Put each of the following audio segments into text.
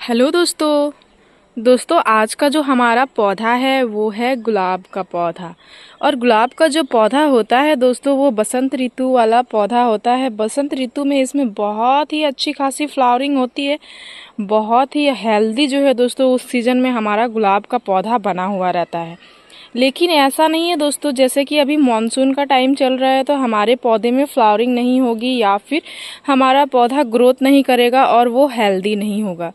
Hello दोस्तों आज का जो हमारा पौधा है वो है गुलाब का पौधा। और गुलाब का जो पौधा होता है दोस्तों वो बसंत ऋतु वाला पौधा होता है। बसंत ऋतु में इसमें बहुत ही अच्छी खासी फ्लावरिंग होती है, बहुत ही हेल्दी जो है दोस्तों उस सीज़न में हमारा गुलाब का पौधा बना हुआ रहता है। लेकिन ऐसा नहीं है दोस्तों, जैसे कि अभी मानसून का टाइम चल रहा है तो हमारे पौधे में फ्लावरिंग नहीं होगी या फिर हमारा पौधा ग्रोथ नहीं करेगा और वो हेल्दी नहीं होगा।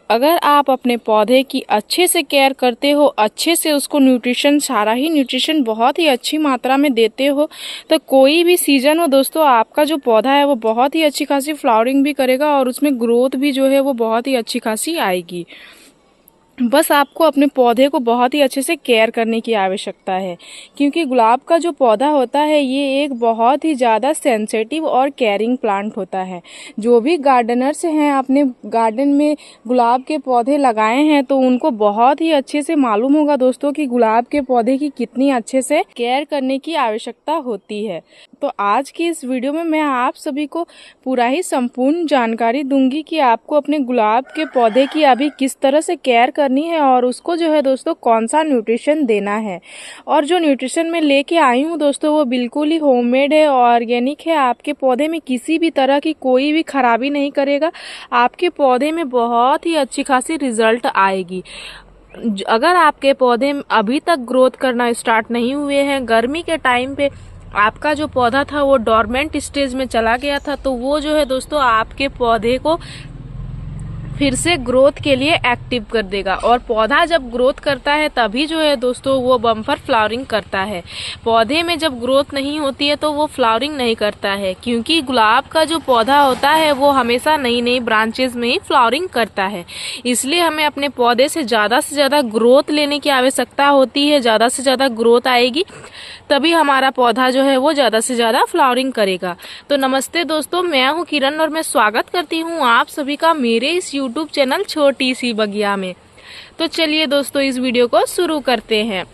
अगर आप अपने पौधे की अच्छे से केयर करते हो, अच्छे से उसको न्यूट्रिशन, सारा ही न्यूट्रिशन बहुत ही अच्छी मात्रा में देते हो, तो कोई भी सीज़न हो दोस्तों आपका जो पौधा है वो बहुत ही अच्छी खासी फ्लावरिंग भी करेगा और उसमें ग्रोथ भी जो है वो बहुत ही अच्छी खासी आएगी। बस आपको अपने पौधे को बहुत ही अच्छे से केयर करने की आवश्यकता है, क्योंकि गुलाब का जो पौधा होता है ये एक बहुत ही ज़्यादा सेंसिटिव और केयरिंग प्लांट होता है। जो भी गार्डनर्स हैं अपने गार्डन में गुलाब के पौधे लगाए हैं तो उनको बहुत ही अच्छे से मालूम होगा दोस्तों कि गुलाब के पौधे की कितनी अच्छे से केयर करने की आवश्यकता होती है। तो आज की इस वीडियो में मैं आप सभी को पूरा ही संपूर्ण जानकारी दूंगी कि आपको अपने गुलाब के पौधे की अभी किस तरह से केयर करनी है और उसको जो है दोस्तों कौन सा न्यूट्रिशन देना है। और जो न्यूट्रिशन मैं लेके आई हूँ दोस्तों वो बिल्कुल ही होममेड है, ऑर्गेनिक है। आपके पौधे में किसी भी तरह की कोई भी खराबी नहीं करेगा, आपके पौधे में बहुत ही अच्छी खासी रिजल्ट आएगी। अगर आपके पौधे अभी तक ग्रोथ करना स्टार्ट नहीं हुए हैं, गर्मी के टाइम पे आपका जो पौधा था वो डोरमेंट स्टेज में चला गया था, तो वो जो है दोस्तों आपके पौधे को फिर से ग्रोथ के लिए एक्टिव कर देगा। और पौधा जब ग्रोथ करता है तभी जो है दोस्तों वो बम्पर फ्लावरिंग करता है। पौधे में जब ग्रोथ नहीं होती है तो वो फ्लावरिंग नहीं करता है, क्योंकि गुलाब का जो पौधा होता है वो हमेशा नई नई ब्रांचेस में ही फ्लावरिंग करता है। इसलिए हमें अपने पौधे से ज़्यादा ग्रोथ लेने की आवश्यकता होती है। ज़्यादा से ज़्यादा ग्रोथ आएगी तभी हमारा पौधा जो है वो ज़्यादा से ज़्यादा फ्लावरिंग करेगा। तो नमस्ते दोस्तों, मैं हूँ किरण और मैं स्वागत करती हूँ आप सभी का मेरे इस यूट्यूब चैनल छोटी सी बगिया में। तो चलिए दोस्तों इस वीडियो को शुरू करते हैं।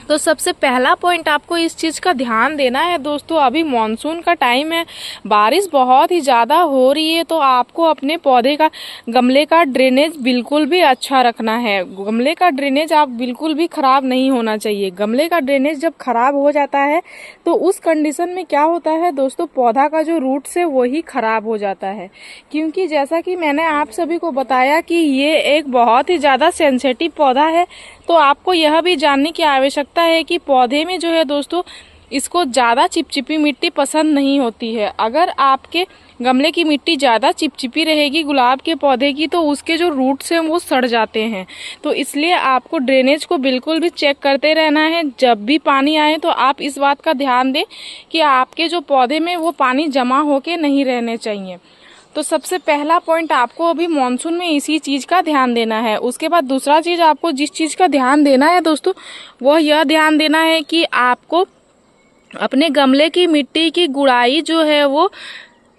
तो सबसे पहला पॉइंट आपको इस चीज़ का ध्यान देना है दोस्तों, अभी मॉनसून का टाइम है, बारिश बहुत ही ज़्यादा हो रही है, तो आपको अपने पौधे का गमले का ड्रेनेज बिल्कुल भी अच्छा रखना है। गमले का ड्रेनेज आप बिल्कुल भी ख़राब नहीं होना चाहिए। गमले का ड्रेनेज जब ख़राब हो जाता है तो उस कंडीशन में क्या होता है दोस्तों, पौधा का जो रूट्स है वही ख़राब हो जाता है। क्योंकि जैसा कि मैंने आप सभी को बताया कि ये एक बहुत ही ज़्यादा सेंसिटिव पौधा है, तो आपको यह भी जानने की आवश्यकता है कि पौधे में जो है दोस्तों इसको ज़्यादा चिपचिपी मिट्टी पसंद नहीं होती है। अगर आपके गमले की मिट्टी ज़्यादा चिपचिपी रहेगी गुलाब के पौधे की तो उसके जो रूट्स हैं वो सड़ जाते हैं। तो इसलिए आपको ड्रेनेज को बिल्कुल भी चेक करते रहना है। जब भी पानी आए तो आप इस बात का ध्यान दें कि आपके जो पौधे में वो पानी जमा होके नहीं रहने चाहिए। तो सबसे पहला पॉइंट आपको अभी मॉनसून में इसी चीज़ का ध्यान देना है। उसके बाद दूसरा चीज़ आपको जिस चीज़ का ध्यान देना है दोस्तों वह यह ध्यान देना है कि आपको अपने गमले की मिट्टी की गुड़ाई जो है वो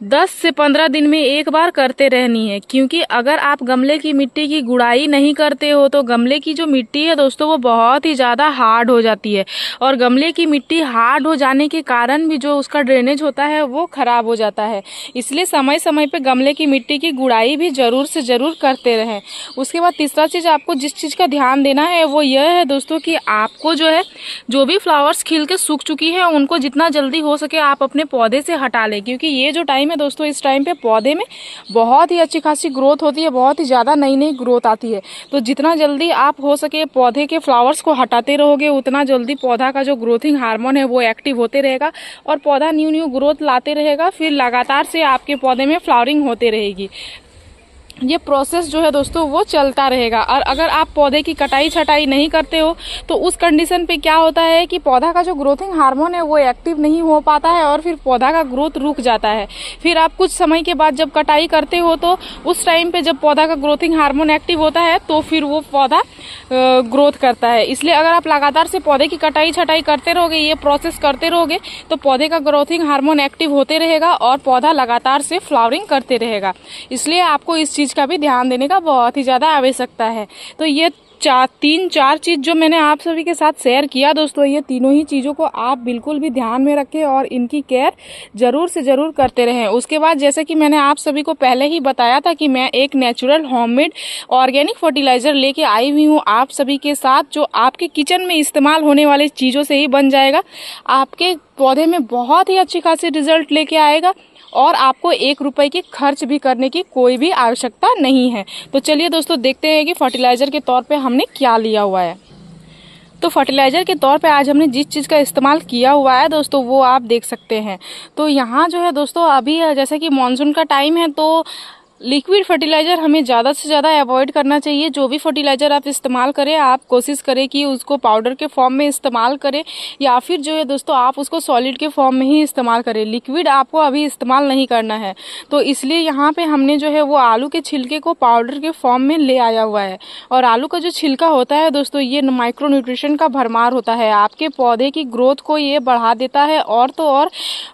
10 से 15 दिन में एक बार करते रहनी है। क्योंकि अगर आप गमले की मिट्टी की गुड़ाई नहीं करते हो तो गमले की जो मिट्टी है दोस्तों वो बहुत ही ज़्यादा हार्ड हो जाती है, और गमले की मिट्टी हार्ड हो जाने के कारण भी जो उसका ड्रेनेज होता है वो ख़राब हो जाता है। इसलिए समय समय पे गमले की मिट्टी की गुड़ाई भी ज़रूर से ज़रूर करते रहें। उसके बाद तीसरा चीज़ आपको जिस चीज़ का ध्यान देना है वो यह है दोस्तों कि आपको जो है जो भी फ्लावर्स खिल के सूख चुकी है उनको जितना जल्दी हो सके आप अपने पौधे से हटा लें। क्योंकि ये जो टाइम है दोस्तों इस टाइम पे पौधे में बहुत ही अच्छी खासी ग्रोथ होती है, बहुत ही ज़्यादा नई नई ग्रोथ आती है। तो जितना जल्दी आप हो सके पौधे के फ्लावर्स को हटाते रहोगे उतना जल्दी पौधा का जो ग्रोथिंग हार्मोन है वो एक्टिव होते रहेगा और पौधा न्यू ग्रोथ लाते रहेगा। फिर लगातार से आपके पौधे में फ्लावरिंग होते रहेगी। ये प्रोसेस जो है दोस्तों वो चलता रहेगा। और अगर आप पौधे की कटाई छटाई नहीं करते हो तो उस कंडीशन पे क्या होता है कि पौधा का जो ग्रोथिंग हार्मोन है वो एक्टिव नहीं हो पाता है और फिर पौधा का ग्रोथ रुक जाता है। फिर आप कुछ समय के बाद जब कटाई करते हो तो उस टाइम पे जब पौधा का ग्रोथिंग हार्मोन एक्टिव होता है तो फिर वो पौधा ग्रोथ करता है। इसलिए अगर आप लगातार से पौधे की कटाई छटाई करते रहोगे, ये प्रोसेस करते रहोगे, तो पौधे का ग्रोथिंग हार्मोन एक्टिव होते रहेगा और पौधा लगातार से फ्लावरिंग करते रहेगा। इसलिए आपको इस चीज़ का भी ध्यान देने का बहुत ही ज़्यादा आवश्यकता है। तो ये तीन चार चीज़ जो मैंने आप सभी के साथ शेयर किया दोस्तों, ये तीनों ही चीज़ों को आप बिल्कुल भी ध्यान में रखें और इनकी केयर ज़रूर से ज़रूर करते रहें। उसके बाद जैसे कि मैंने आप सभी को पहले ही बताया था कि मैं एक नेचुरल होममेड ऑर्गेनिक फर्टिलाइज़र लेके आई हुई हूँ आप सभी के साथ, जो आपके किचन में इस्तेमाल होने वाले चीज़ों से ही बन जाएगा। आपके पौधे में बहुत ही अच्छी खासी रिजल्ट लेके आएगा और आपको 1 रुपए की खर्च भी करने की कोई भी आवश्यकता नहीं है। तो चलिए दोस्तों देखते हैं कि फर्टिलाइज़र के तौर पे हमने क्या लिया हुआ है। तो फर्टिलाइज़र के तौर पे आज हमने जिस चीज़ का इस्तेमाल किया हुआ है दोस्तों, वो आप देख सकते हैं। तो यहाँ जो है दोस्तों, अभी जैसे कि मानसून का टाइम है, तो लिक्विड फर्टिलाइज़र हमें ज़्यादा से ज़्यादा अवॉइड करना चाहिए। जो भी फर्टिलाइज़र आप इस्तेमाल करें, आप कोशिश करें कि उसको पाउडर के फॉर्म में इस्तेमाल करें या फिर जो है दोस्तों आप उसको सॉलिड के फॉर्म में ही इस्तेमाल करें। लिक्विड आपको अभी इस्तेमाल नहीं करना है। तो इसलिए यहाँ पे हमने जो है वो आलू के छिलके को पाउडर के फॉर्म में ले आया हुआ है। और आलू का जो छिलका होता है दोस्तों, ये माइक्रो न्यूट्रिशन का भरमार होता है। आपके पौधे की ग्रोथ को ये बढ़ा देता है और तो और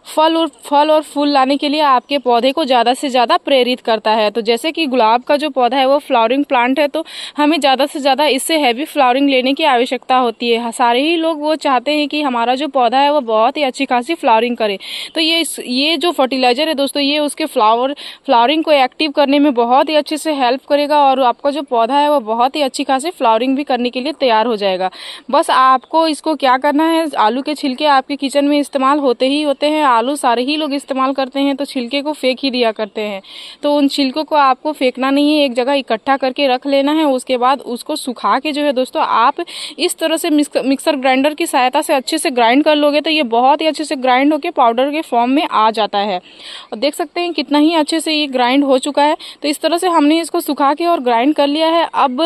फल और फूल लाने के लिए आपके पौधे को ज़्यादा से ज़्यादा प्रेरित करता है। तो जैसे कि गुलाब का जो पौधा है वो फ्लावरिंग प्लांट है, तो हमें ज़्यादा से ज़्यादा इससे हैवी फ्लावरिंग लेने की आवश्यकता होती है। सारे ही लोग वो चाहते हैं कि हमारा जो पौधा है वो बहुत ही अच्छी खासी फ्लावरिंग करे। तो ये जो फर्टिलाइज़र है दोस्तों, ये उसके फ्लावरिंग को एक्टिव करने में बहुत ही अच्छे से हेल्प करेगा और आपका जो पौधा है वो बहुत ही अच्छी खासी फ्लावरिंग भी करने के लिए तैयार हो जाएगा। बस आपको इसको क्या करना है, आलू के छिलके आपके किचन में इस्तेमाल होते ही होते हैं। आलू सारे ही लोग इस्तेमाल करते हैं, तो छिलके को फेंक ही दिया करते हैं। तो उन छिलकों को आपको फेंकना नहीं है, एक जगह इकट्ठा करके रख लेना है। उसके बाद उसको सुखा के जो है दोस्तों आप इस तरह से मिक्सर ग्राइंडर की सहायता से अच्छे से ग्राइंड कर लोगे, तो ये बहुत ही अच्छे से ग्राइंड होकर पाउडर के फॉर्म में आ जाता है। और देख सकते हैं कितना ही अच्छे से ये ग्राइंड हो चुका है। तो इस तरह से हमने इसको सुखा के और ग्राइंड कर लिया है। अब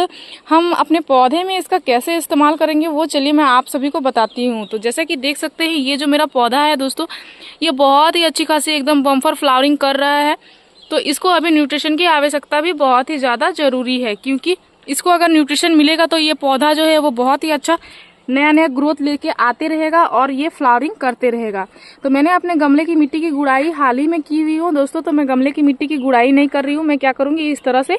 हम अपने पौधे में इसका कैसे इस्तेमाल करेंगे वो चलिए मैं आप सभी को बताती हूँ। तो जैसे कि देख सकते हैं, ये जो मेरा पौधा है दोस्तों, ये बहुत ही अच्छी खासी एकदम बम्पर फ्लावरिंग कर रहा है। तो इसको अभी न्यूट्रिशन की आवश्यकता भी बहुत ही ज़्यादा ज़रूरी है, क्योंकि इसको अगर न्यूट्रिशन मिलेगा तो ये पौधा जो है वो बहुत ही अच्छा नया नया ग्रोथ लेके आते रहेगा और ये फ्लावरिंग करते रहेगा। तो मैंने अपने गमले की मिट्टी की गुड़ाई हाल ही में की हुई हूँ दोस्तों। तो मैं गमले की मिट्टी की गुड़ाई नहीं कर रही हूँ, मैं क्या करूँगी, इस तरह से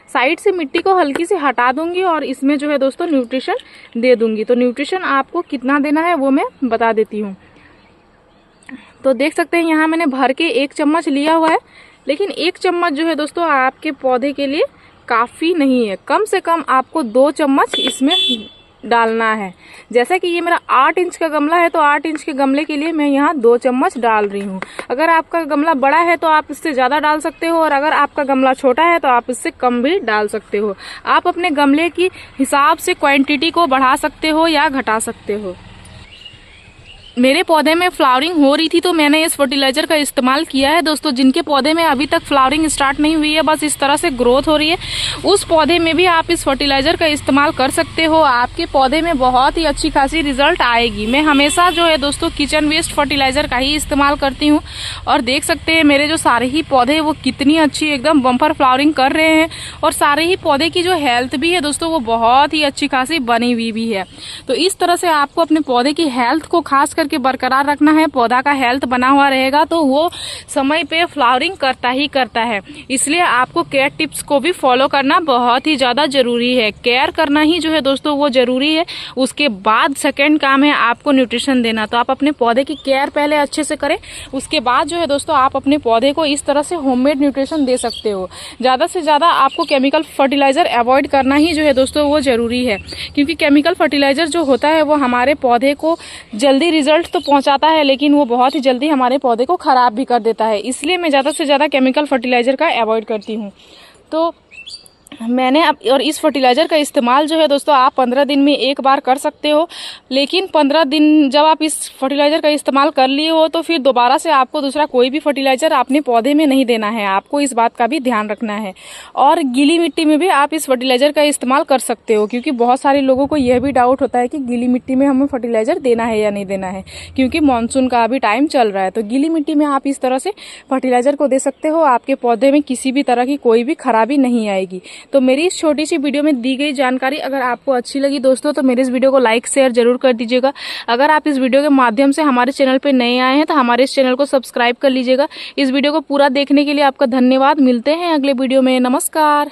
साइड से मिट्टी को हल्की से हटा दूंगी और इसमें जो है दोस्तों न्यूट्रिशन दे दूंगी। तो न्यूट्रिशन आपको कितना देना है वो मैं बता देती हूँ। तो देख सकते हैं यहाँ मैंने भर के 1 चम्मच लिया हुआ है, लेकिन 1 चम्मच जो है दोस्तों आपके पौधे के लिए काफ़ी नहीं है। कम से कम आपको 2 चम्मच इसमें डालना है। जैसा कि ये मेरा 8 इंच का गमला है, तो 8 इंच के गमले के लिए मैं यहाँ 2 चम्मच डाल रही हूँ। अगर आपका गमला बड़ा है तो आप इससे ज़्यादा डाल सकते हो, और अगर आपका गमला छोटा है तो आप इससे कम भी डाल सकते हो। आप अपने गमले की हिसाब से क्वांटिटी को बढ़ा सकते हो या घटा सकते हो। मेरे पौधे में फ्लावरिंग हो रही थी तो मैंने इस फर्टिलाइज़र का इस्तेमाल किया है दोस्तों। जिनके पौधे में अभी तक फ्लावरिंग स्टार्ट नहीं हुई है, बस इस तरह से ग्रोथ हो रही है, उस पौधे में भी आप इस फर्टिलाइज़र का इस्तेमाल कर सकते हो। आपके पौधे में बहुत ही अच्छी खासी रिजल्ट आएगी। मैं हमेशा जो है दोस्तों किचन वेस्ट फर्टिलाइज़र का ही इस्तेमाल करती हूँ। और देख सकते हैं मेरे जो सारे ही पौधे वो कितनी अच्छी एकदम बम्पर फ्लावरिंग कर रहे हैं, और सारे ही पौधे की जो हेल्थ भी है दोस्तों वो बहुत ही अच्छी खासी बनी हुई भी है। तो इस तरह से आपको अपने पौधे की हेल्थ को खास करके बरकरार रखना है। पौधा का हेल्थ बना हुआ रहेगा तो वो समय पे फ्लावरिंग करता ही करता है। इसलिए आपको केयर टिप्स को भी फॉलो करना बहुत ही ज्यादा जरूरी है। केयर करना ही जो है दोस्तों वो जरूरी है। उसके बाद सेकंड काम है आपको न्यूट्रिशन देना। तो आप अपने पौधे की केयर पहले अच्छे से करें, उसके बाद जो है दोस्तों आप अपने पौधे को इस तरह से होममेड न्यूट्रिशन दे सकते हो। ज्यादा से ज्यादा आपको केमिकल फर्टिलाइजर अवॉइड करना ही जो है दोस्तों वो जरूरी है, क्योंकि केमिकल फर्टिलाइजर जो होता है वो हमारे पौधे को जल्दी रिजल्ट तो पहुंचाता है, लेकिन वो बहुत ही जल्दी हमारे पौधे को खराब भी कर देता है। इसलिए मैं ज़्यादा से ज़्यादा केमिकल फर्टिलाइज़र का अवॉइड करती हूँ। तो मैंने और इस फर्टिलाइज़र का इस्तेमाल जो है दोस्तों आप 15 दिन में एक बार कर सकते हो, लेकिन 15 दिन जब आप इस फर्टिलाइज़र का इस्तेमाल कर लिए हो तो फिर दोबारा से आपको दूसरा कोई भी फर्टिलाइज़र अपने पौधे में नहीं देना है। आपको इस बात का भी ध्यान रखना है। और गीली मिट्टी में भी आप इस फर्टिलाइज़र का इस्तेमाल कर सकते हो, क्योंकि बहुत सारे लोगों को यह भी डाउट होता है कि गीली मिट्टी में हमें फर्टिलाइज़र देना है या नहीं देना है, क्योंकि मानसून का अभी टाइम चल रहा है। तो गीली मिट्टी में आप इस तरह से फर्टिलाइज़र को दे सकते हो। आपके पौधे में किसी भी तरह की कोई भी खराबी नहीं आएगी। तो मेरी इस छोटी सी वीडियो में दी गई जानकारी अगर आपको अच्छी लगी दोस्तों तो मेरे इस वीडियो को लाइक शेयर जरूर कर दीजिएगा। अगर आप इस वीडियो के माध्यम से हमारे चैनल पे नए आए हैं तो हमारे इस चैनल को सब्सक्राइब कर लीजिएगा। इस वीडियो को पूरा देखने के लिए आपका धन्यवाद। मिलते हैं अगले वीडियो में। नमस्कार।